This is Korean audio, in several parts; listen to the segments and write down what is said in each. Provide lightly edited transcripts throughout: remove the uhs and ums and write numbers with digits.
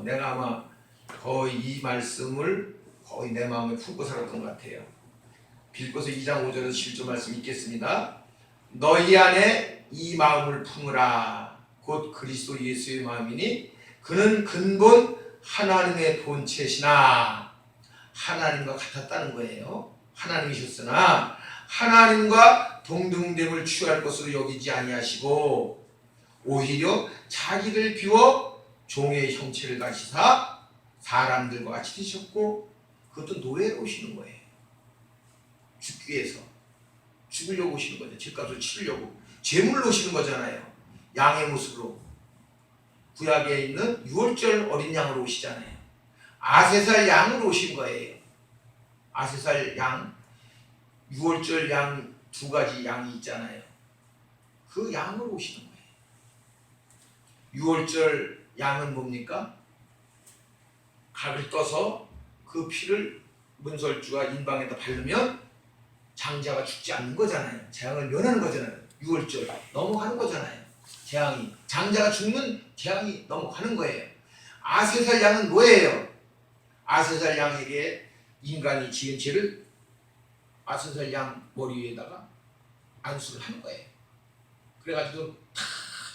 내가 아마 거의 이 말씀을 거의 내 마음에 품고 살았던 것 같아요. 빌립보서 2장 5절에서 11절 말씀 읽겠습니다. 너희 안에 이 마음을 품으라. 곧 그리스도 예수의 마음이니 그는 근본 하나님의 본체시나. 하나님과 같았다는 거예요. 하나님이셨으나 하나님과 동등됨을 취할 것으로 여기지 아니하시고 오히려 자기를 비워 종의 형체를 가지사 사람들과 같이 되셨고, 그것도 노예로 오시는 거예요. 죽기 위해서 죽으려고 오시는 거죠. 죄값을 치르려고 제물로 오시는 거잖아요. 양의 모습으로. 구약에 있는 유월절 어린 양으로 오시잖아요. 아세살 양으로 오신 거예요. 아세살 양, 유월절 양, 두 가지 양이 있잖아요. 그 양으로 오시는 거예요. 유월절 양은 뭡니까? 각을 떠서 그 피를 문설주가 인방에다 바르면 장자가 죽지 않는 거잖아요. 재앙을 면하는 거잖아요. 유월절 넘어가는 거잖아요. 재앙이, 장자가 죽는 재앙이 넘어가는 거예요. 아세살 양은 뭐예요? 아세살 양에게 인간이 지은 죄를 아세살 양 머리 위에다가 안수를 하는 거예요. 그래가지고 다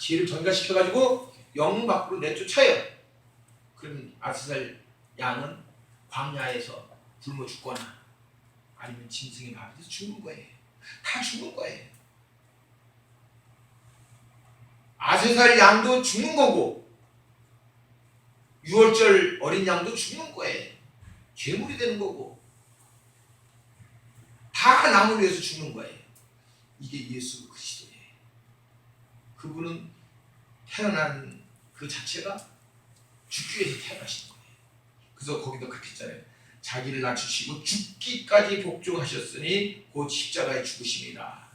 죄를 전가시켜가지고 영 밖으로 내쫓아요. 그럼 아세살 양은 광야에서 굶어 죽거나 아니면 짐승의 밥에 대해서 죽는 거예요. 다 죽는 거예요. 아세살 양도 죽는 거고 유월절 어린 양도 죽는 거예요. 죄물이 되는 거고 다 남을 위해서 죽는 거예요. 이게 예수 그리스도예요. 그분은 태어난 그 자체가 죽기 위해서 태어나신 거예요. 그래서 거기도 그렇게 했잖아요. 자기를 낮추시고 죽기까지 복종하셨으니 곧 십자가에 죽으심이라.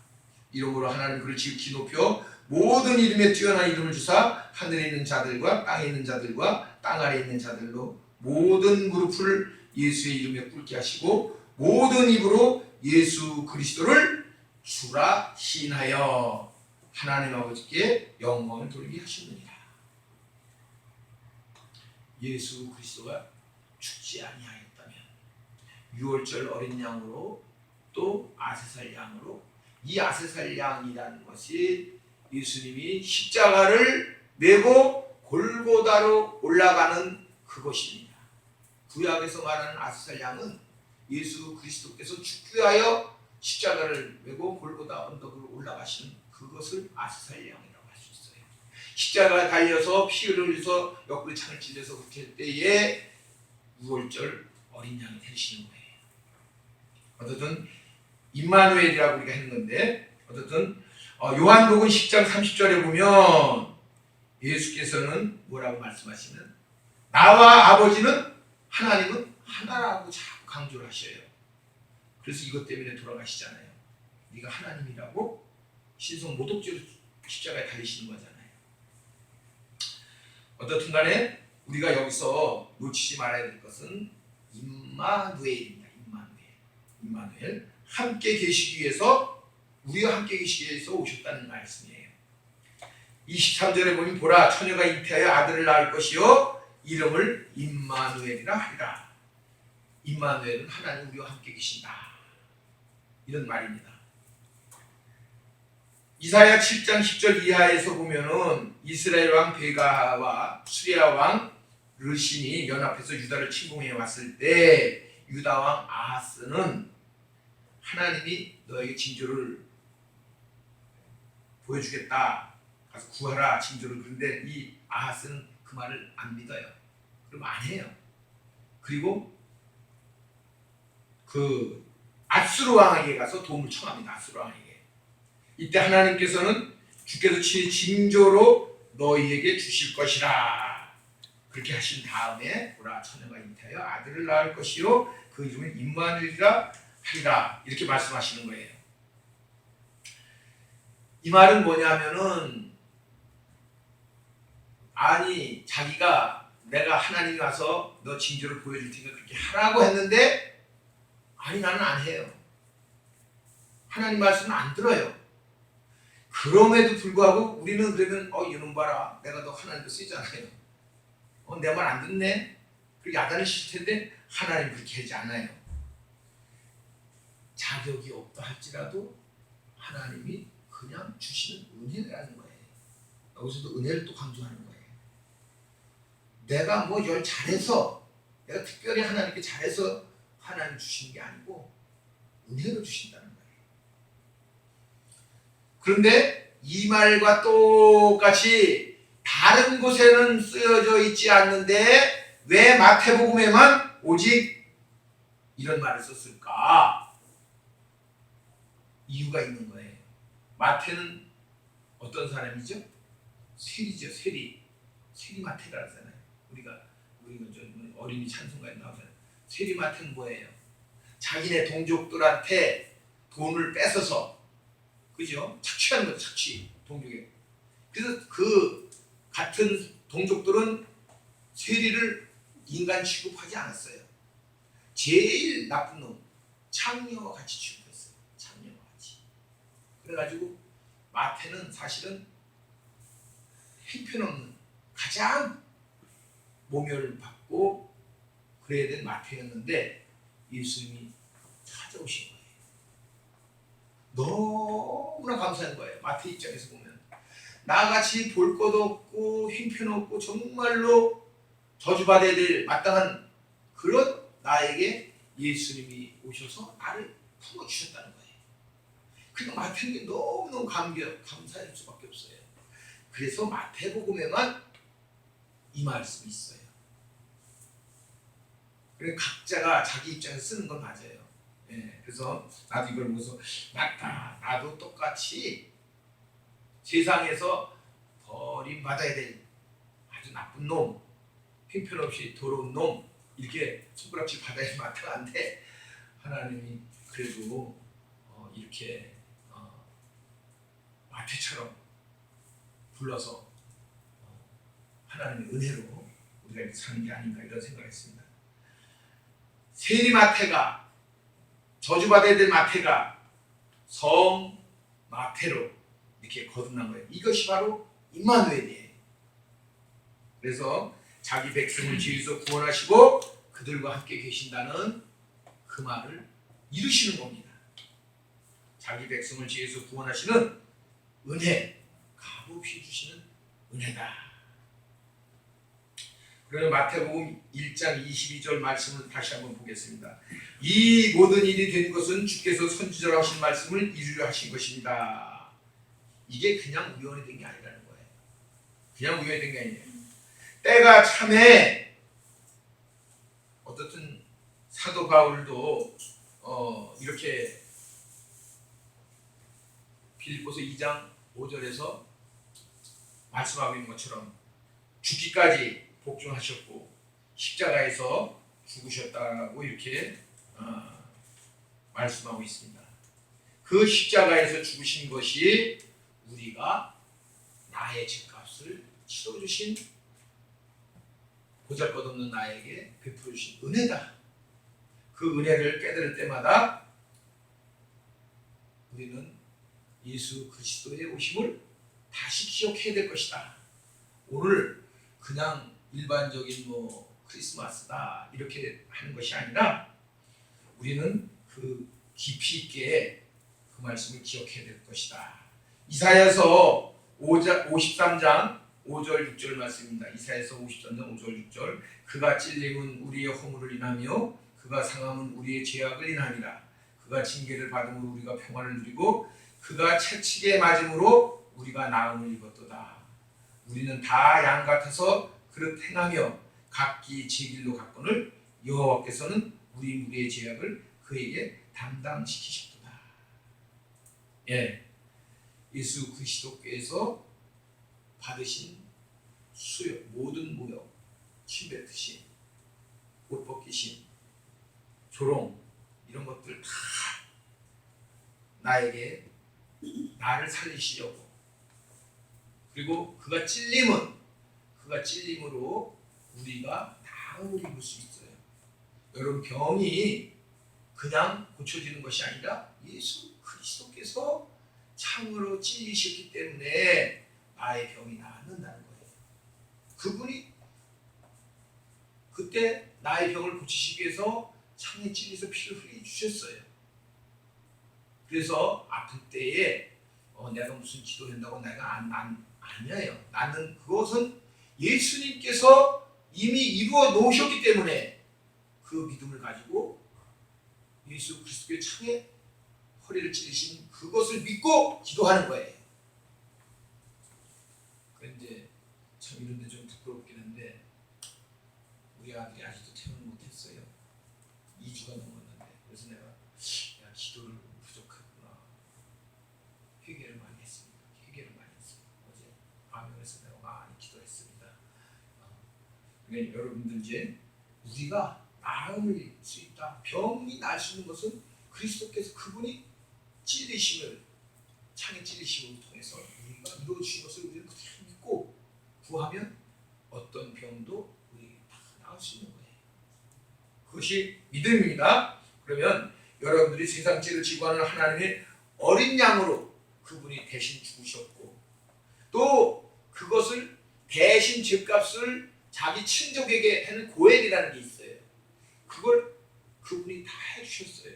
이러므로 하나님 그를 지극히 높여 모든 이름에 뛰어난 이름을 주사 하늘에 있는 자들과 땅에 있는 자들과 땅 아래에 있는 자들로 모든 무릎을 예수의 이름에 꿇게 하시고 모든 입으로 예수 그리스도를 주라 시인하여 하나님 아버지께 영광을 돌리게 하셨느니라. 예수 그리스도가 죽지 아니하였다면 유월절 어린 양으로 또 아세살 양으로, 이 아세살 양이라는 것이 예수님이 십자가를 메고 골고다로 올라가는 그것입니다. 구약에서 말하는 아세살 양은 예수 그리스도께서 죽기 위하여 십자가를 메고 골고다 언덕으로 올라가시는 그것을 아세살 양이라고 할 수 있어요. 십자가에 달려서 피 흘려서 옆구리 창을 찔려서 그렇게 할 때에 유월절 어린 양이 되시는 거예요. 어쨌든 임마누엘이라고 우리가 했는데, 어쨌든 요한복음 10장 30절에 보면 예수께서는 뭐라고 말씀하시는, 나와 아버지는 하나님은 하나라고 자꾸 강조를 하셔요. 그래서 이것 때문에 돌아가시잖아요. 네가 하나님이라고 신성 모독죄로 십자가에 달리시는 거잖아요. 어떻든 간에 우리가 여기서 놓치지 말아야 될 것은 임마누엘입니다. 임마누엘, 함께 계시기 위해서, 우리가 함께 계시기 위해서 오셨다는 말씀이에요. 23절에 보면 보라 처녀가 잉태하여 아들을 낳을 것이요 이름을 임마누엘이라 하리라. 임마누엘은 하나님 우리와 함께 계신다, 이런 말입니다. 이사야 7장 10절 이하에서 보면은 이스라엘 왕 베가와 수리아 왕 르신이 연합해서 유다를 침공해 왔을 때 유다 왕 아하스는 하나님이 너에게 징조를 보여주겠다, 가서 구하라 징조를. 그런데 이 아하스는 그 말을 안 믿어요. 그럼 안 해요. 그리고 그 앗수르 왕에게 가서 도움을 청합니다. 앗수르 왕에게. 이때 하나님께서는 주께서 친히 징조로 너희에게 주실 것이라 그렇게 하신 다음에 보라 처녀가 잉태하여 아들을 낳을 것이요 그 이름은 임마누엘이라 하리라, 이렇게 말씀하시는 거예요. 이 말은 뭐냐면은, 아니 자기가 내가 하나님이 와서 너 징조를 보여줄 테니까 그렇게 하라고 했는데 아니 나는 안 해요. 하나님 말씀은 안 들어요. 그럼에도 불구하고 우리는 그러면 이놈 봐라, 내가 너 하나님도 쓰잖아요. 내 말 안 듣네. 그 야단이실 텐데 하나님 그렇게 하지 않아요. 자격이 없다 할지라도 하나님이 그냥 주시는 은혜라는 거예요. 여기서도 은혜를 또 강조하는 거예요. 내가 뭐 열 잘해서, 내가 특별히 하나님께 잘해서 하나님 주시는 게 아니고 은혜로 주신다는 거예요. 그런데 이 말과 똑같이 다른 곳에는 쓰여져 있지 않는데 왜 마태복음에만 오직 이런 말을 썼을까? 이유가 있는 거예요. 마태는 어떤 사람이죠? 세리죠, 세리. 세리 마태라 하잖아요. 우리가 좀 어린이 찬송가에 나오잖아요. 세리 마태는 뭐예요? 자기네 동족들한테 돈을 뺏어서, 그죠? 착취하는 거죠, 착취. 동족에. 그래서 그 같은 동족들은 세리를 인간 취급하지 않았어요. 제일 나쁜 놈, 창녀와 같이 취급했어요. 창녀와 같이. 그래가지고 마태는 사실은 형편없는, 가장 모멸을 받고 그래야 될 마태였는데 예수님이 찾아오신 거예요. 너무나 감사한 거예요. 마태 입장에서 보면 나같이 볼 것 없고 형편없고 정말로 저주받아야 될 마땅한 그런 나에게 예수님이 오셔서 나를 품어주셨다는 거예요. 그러니까 마태는 너무너무 감사할 수밖에 없어요. 그래서 마태복음에만 이 말씀이 있어요. 그래서 각자가 자기 입장에서 쓰는 건 맞아요. 그래서 나도 이걸 보면서 맞다, 나도 똑같이 세상에서 버림받아야 될 아주 나쁜 놈, 형편없이 더러운 놈, 이렇게 손가락질 받아야 마땅한데 하나님이 그래도 이렇게 마태처럼 불러서 하나님의 은혜로 우리가 이렇게 사는 게 아닌가 이런 생각을 했습니다. 세리 마태가, 저주받아야 될 마태가 성 마태로 이렇게 거듭난 거예요. 이것이 바로 임마누엘이에요. 그래서 자기 백성을 지으셔 구원하시고 그들과 함께 계신다는 그 말을 이루시는 겁니다. 자기 백성을 지으셔 구원하시는 은혜, 값없이 주시는 은혜다. 그러면 마태복음 1장 22절 말씀을 다시 한번 보겠습니다. 이 모든 일이 된 것은 주께서 선지자로 하신 말씀을 이루려 하신 것입니다. 이게 그냥 우연히 된 게 아니라는 거예요. 그냥 우연히 된 게 아니에요. 때가 참에 어떻든 사도 바울도 이렇게 빌립보서 2장 5절에서 말씀하고 있는 것처럼 죽기까지 복종하셨고 십자가에서 죽으셨다고 이렇게 말씀하고 있습니다. 그 십자가에서 죽으신 것이 우리가 나의 죄값을 치러주신, 보잘것없는 나에게 베풀어주신 은혜다. 그 은혜를 깨달을 때마다 우리는 예수 그리스도의 오심을 다시 기억해야 될 것이다. 오늘 그냥 일반적인 크리스마스다 이렇게 하는 것이 아니라 우리는 그 깊이 있게 그 말씀을 기억해야 될 것이다. 이사야서 53장 5절 6절 말씀입니다. 이사야서 53장 5절 6절. 그가 찔림은 우리의 허물을 인하며 그가 상함은 우리의 죄악을 인함이라. 그가 징계를 받음으로 우리가 평안을 누리고 그가 채찍에 맞음으로 우리가 나음을 입었도다. 우리는 다 양 같아서 그릇 행하며 각기 제 길로 갔거늘 여호와께서는 우리의 죄악을 그에게 담당시키셨도다. 예수 그리스도께서 받으신 수욕, 모든 모욕, 침 뱉으심, 옷 벗기심, 조롱, 이런 것들 다 나에게, 나를 살리시려고, 그리고 그가 찔림으로 우리가 나음을 입을 수 있어요. 여러분, 병이 그냥 고쳐지는 것이 아니라 예수 그리스도께서 창으로 찔리셨기 때문에 나의 병이 낫는다는 거예요. 그분이 그때 나의 병을 고치시기 위해서 창에 찔려서 피를 흘려주셨어요. 그래서 아픈 때에 내가 무슨 기도한다고 내가 아니에요. 나는 그것은 예수님께서 이미 이루어 놓으셨기 때문에 그 믿음을 가지고 예수 그리스도의 창에 허리를 찌르신 그것을 믿고 기도하는 거예요. 그런데 참 이런데 좀 부끄럽긴 한데 우리 아들이 아직도 퇴원을 못했어요. 2주가 넘었는데. 그래서 내가 기도를 부족했구나. 회개를 많이 했습니다. 어제 밤에 그래서 내가 많이 기도했습니다. 그러니까 여러분들 이제 우리가 나을 수 있다. 병이 날 수 있는 것은 그리스도께서 그분이 찔리심을 창에 찔리심을 통해서 우리가 이루어 주신 것을 우리는 그대로 믿고 구하면 어떤 병도 우리 다 나을 수 있는 거예요. 그것이 믿음입니다. 그러면 여러분들이 세상 죄를 지고 하는 하나님의 어린 양으로 그분이 대신 죽으셨고 또 그것을 대신 죄값을 자기 친족에게 하는 고엘이라는 게 있어요. 그걸 그분이 다 해주셨어요.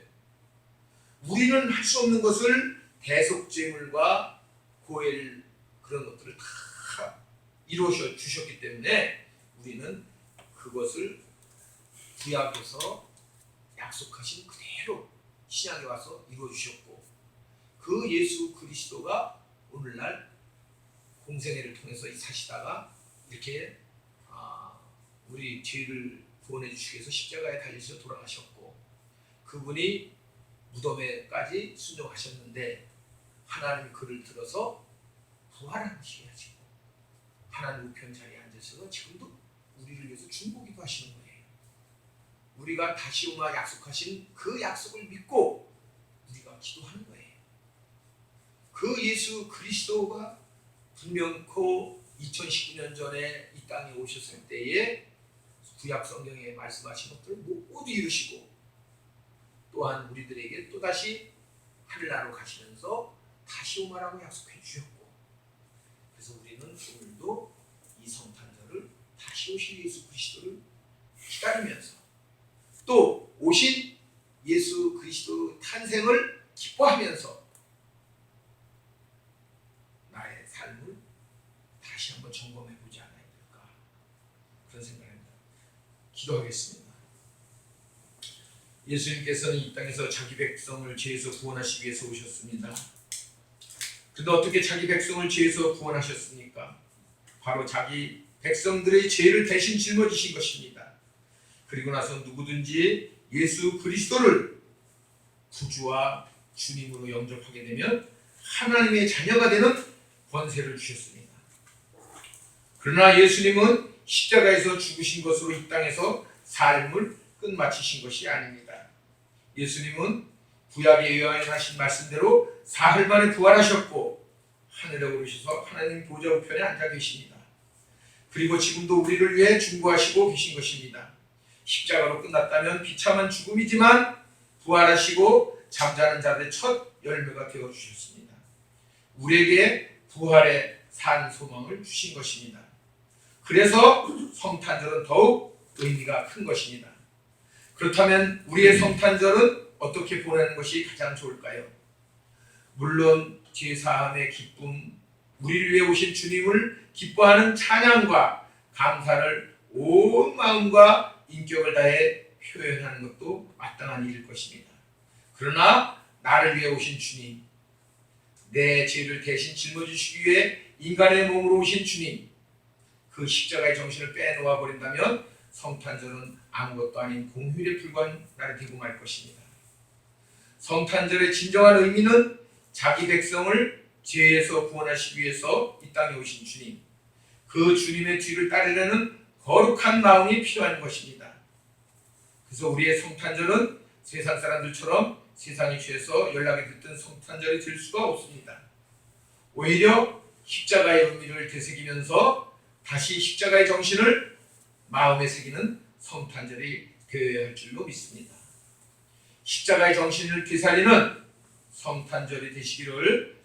우리는 할 수 없는 것을 대속죄물과 고엘 그런 것들을 다 이루어 주셨기 때문에 우리는 그것을 구약에서 약속하신 그대로 신약에 와서 이루어 주셨고 그 예수 그리스도가 오늘날 공생애를 통해서 사시다가 이렇게 우리 죄를 구원해 주시기 위해서 십자가에 달리셔서 돌아가셨고 그분이 무덤에까지 순종하셨는데 하나님이 그를 들어서 부활하시게 하나님 우편 자리에 앉으셔서 지금도 우리를 위해서 중보기도 하시는 거예요. 우리가 다시 오마 약속하신 그 약속을 믿고 우리가 기도하는 거예요. 그 예수 그리스도가 분명코 2019년 전에 이 땅에 오셨을 때에 구약 성경에 말씀하신 것들을 모두 이루시고 또한 우리들에게 또다시 하늘나라로 가시면서 다시 오마라고 약속해 주셨고 그래서 우리는 오늘도 이 성탄절을 다시 오실 예수 그리스도를 기다리면서 또 오신 예수 그리스도 탄생을 기뻐하면서 나의 삶을 다시 한번 점검해 보지 않아야 될까 그런 생각입니다. 기도하겠습니다. 예수님께서는 이 땅에서 자기 백성을 죄에서 구원하시기 위해서 오셨습니다. 그런데 어떻게 자기 백성을 죄에서 구원하셨습니까? 바로 자기 백성들의 죄를 대신 짊어지신 것입니다. 그리고 나서 누구든지 예수 그리스도를 구주와 주님으로 영접하게 되면 하나님의 자녀가 되는 권세를 주셨습니다. 그러나 예수님은 십자가에서 죽으신 것으로 이 땅에서 삶을 끝마치신 것이 아닙니다. 예수님은 구약에 예언하신 말씀대로 사흘 만에 부활하셨고 하늘에 오르셔서 하나님 보좌 우편에 앉아 계십니다. 그리고 지금도 우리를 위해 중보하시고 계신 것입니다. 십자가로 끝났다면 비참한 죽음이지만 부활하시고 잠자는 자들의 첫 열매가 되어 주셨습니다. 우리에게 부활의 산 소망을 주신 것입니다. 그래서 성탄절은 더욱 의미가 큰 것입니다. 그렇다면 우리의 성탄절은 어떻게 보내는 것이 가장 좋을까요? 물론 제사함의 기쁨, 우리를 위해 오신 주님을 기뻐하는 찬양과 감사를 온 마음과 인격을 다해 표현하는 것도 마땅한 일일 것입니다. 그러나 나를 위해 오신 주님, 내 죄를 대신 짊어지시기 위해 인간의 몸으로 오신 주님, 그 십자가의 정신을 빼놓아 버린다면 성탄절은 아무것도 아닌 공휴일에 불과한 날이 되고 말 것입니다. 성탄절의 진정한 의미는 자기 백성을 죄에서 구원하시기 위해서 이 땅에 오신 주님, 그 주님의 뒤를 따르려는 거룩한 마음이 필요한 것입니다. 그래서 우리의 성탄절은 세상 사람들처럼 세상이 죄에서 연락이 듣던 성탄절이 될 수가 없습니다. 오히려 십자가의 의미를 되새기면서 다시 십자가의 정신을 마음에 새기는 성탄절이 되어야 할 줄로 믿습니다. 십자가의 정신을 되살리는 성탄절이 되시기를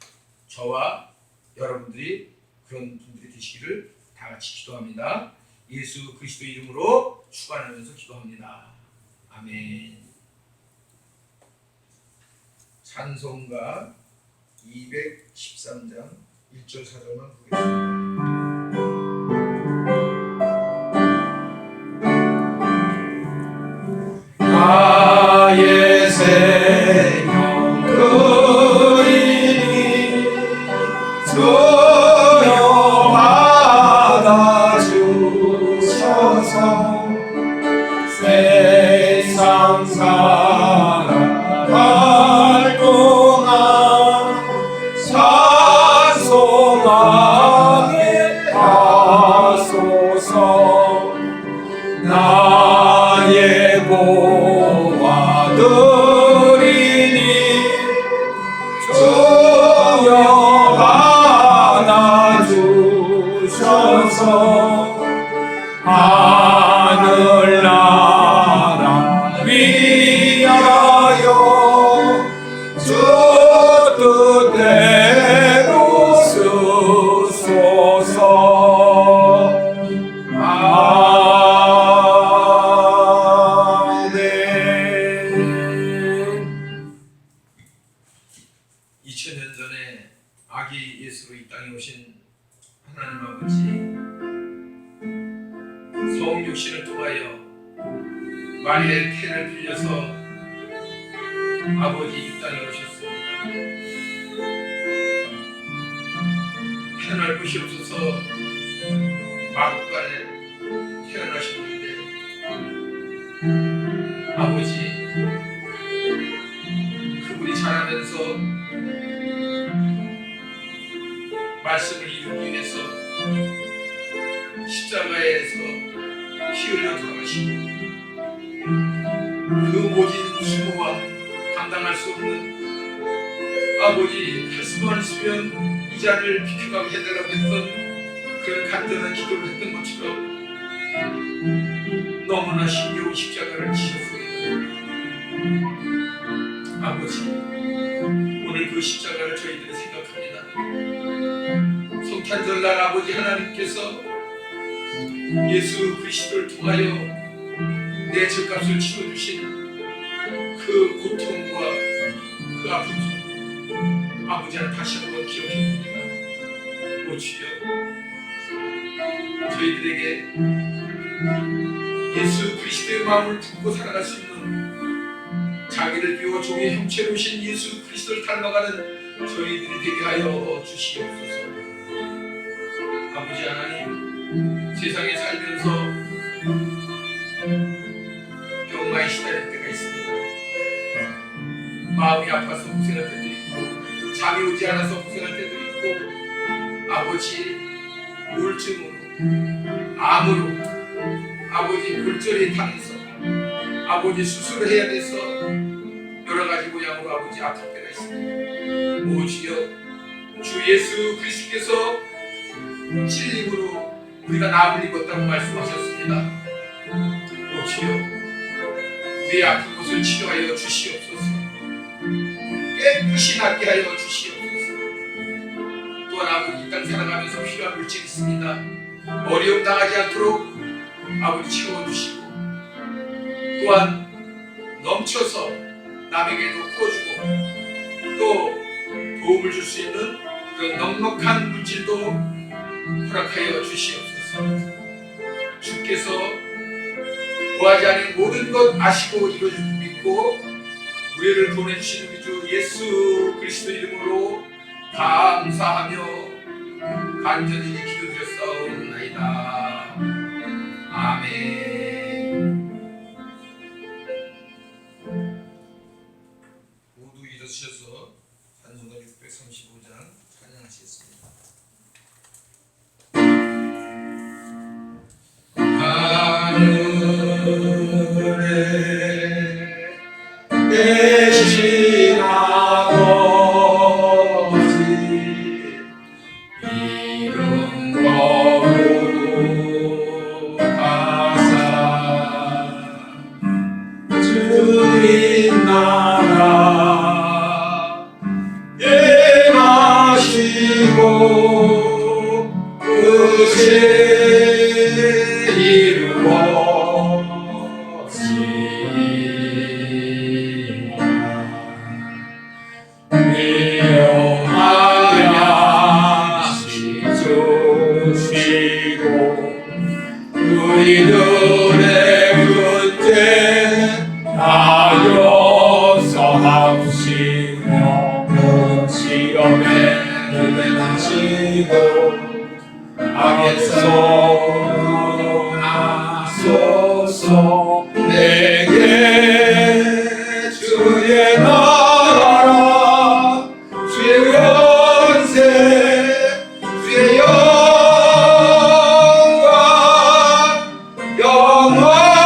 저와 여러분들이 그런 분들이 되시기를 다 같이 기도합니다. 예수 그리스도 이름으로 축원하면서 기도합니다. 아멘. 찬송가 213장 1절 4절만 보겠습니다. 나의 생명 그리니 주여 받아주셔서 세상 살아갈 동안 찬송하게 하소서. 나의 보아드리니 주여 받아주셔서 하늘나라 위하여 주 뜻대로 쓰소서. 아멘. 2000년 전에 아기 예수로 이 땅에 오신 하나님 아버지, 성육신을 통하여 마리아의 태를 빌려서 아버지 이 땅에 오셨습니다. 태어날 곳이 없어서 마국간에 태어나셨는데 아버지, 그분이 자라면서 말씀을 이루기 위해서 십자가에서 피 흘려 돌아가시고 그 모진 수고와 감당할 수 없는 아버지 할수만 있으면 이 자를 비켜가게 해달라고 했던 그런 간절한 기도를 했던 것처럼 너무나 힘겨운 십자가를 지셨습니다. 아버지, 오늘 그 십자가를 저희들이 생각합니다. 성탄절날 아버지 하나님께서 예수 그리스도를 통하여 내 죄값을 치러주신 그 고통과 그 아픔 아버지는 다시 한번 기억해봅니다. 오 주여, 저희들에게 예수 그리스도의 마음을 품고 살아갈 수 있는, 자기를 비워 종의 형체로 오신 예수 그리스도를 닮아가는 저희들이 되게 하여 주시옵소서. 아버지 하나님, 세상에 살면서 병마에 시달릴 때가 있습니다. 마음이 아파서 고생할 때도 있고, 잠이 오지 않아서 고생할 때도 있고, 아버지 우울증으로, 암으로, 아버지 골절이 당해서, 아버지 수술을 해야 돼서 여러 가지 모양으로 아버지 아플 때가 있습니다. 오 주여, 주 예수 그리스도께서 찔림으로 우리가 나음을 입었다고 말씀하셨습니다. 오 주여, 우리의 아픈 곳을 치료하여 주시옵소서. 깨끗이 낫게 하여 주시옵소서. 또한 아버지 이 땅 살아가면서 필요한 물질이 있습니다. 어려움 당하지 않도록 아버지 채워주시고, 또한 넘쳐서 남에게도 부어주고 또 도움을 줄 수 있는 그런 넉넉한 물질도 허락하여 주시옵소서. 주께서 구하지 않은 모든 것 아시고 이루어줄 줄 믿고 우리를 보내주시는 우리 주 예수 그리스도 이름으로 감사하며 간절히 기도드렸사옵나이다. 아멘. 모두 일어서셔서 찬송가 635장 찬양하시겠습니다. 하늘에 계신 아버지, 이름 거룩하사 주님 나라 행하시고 그 죄 이루어 우리 눈의 문제 하여서 하시며 시험에 임하시고 악에서 구하소서. 내게 주의 나라 주의 권세 주의 영광 영원히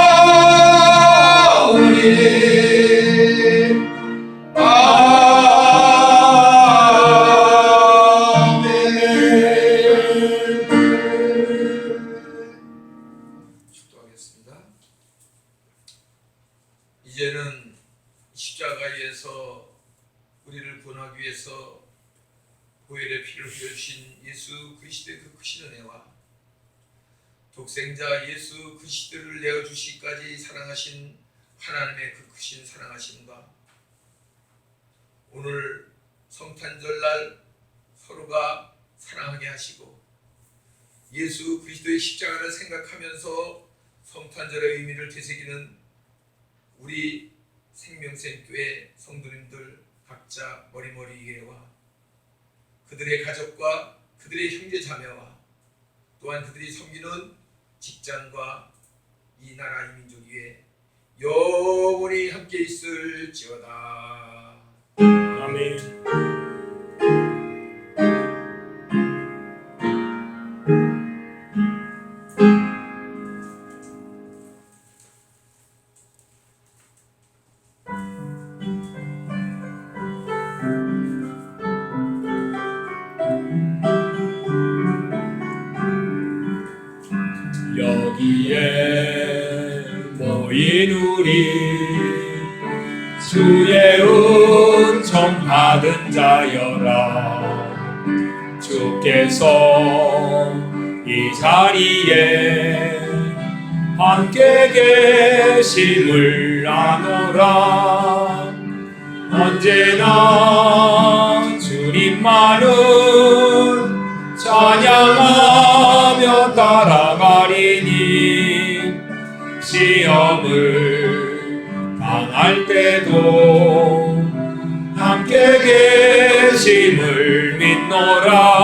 축도하겠습니다. 이제는 십자가에서 우리를 구원하기 위해서 보혈의 피를 흘려주신 예수 그리스도의 그 크신 은혜와 독생자 예수 그리스도를 내어주시기까지 사랑하신 하나님의 그 크신 사랑하심과 오늘 성탄절날 서로가 사랑하게 하시고 예수 그리스도의 십자가를 생각하면서 성탄절의 의미를 되새기는 우리 생명샘교회 성도님들 각자 머리머리에와 그들의 가족과 그들의 형제 자매와 또한 그들이 섬기는 직장과 이 나라 이 민족 위에 영원히 함께 있을지어다. 아멘. 여기에 모인 우리 주의 은총 받은 자여라. 주께서 이 자리에 함께 계심을 아노라. 언제나 주님만을 찬양하며 따라가리니 시험을 당할 때도 함께 계심을 믿노라.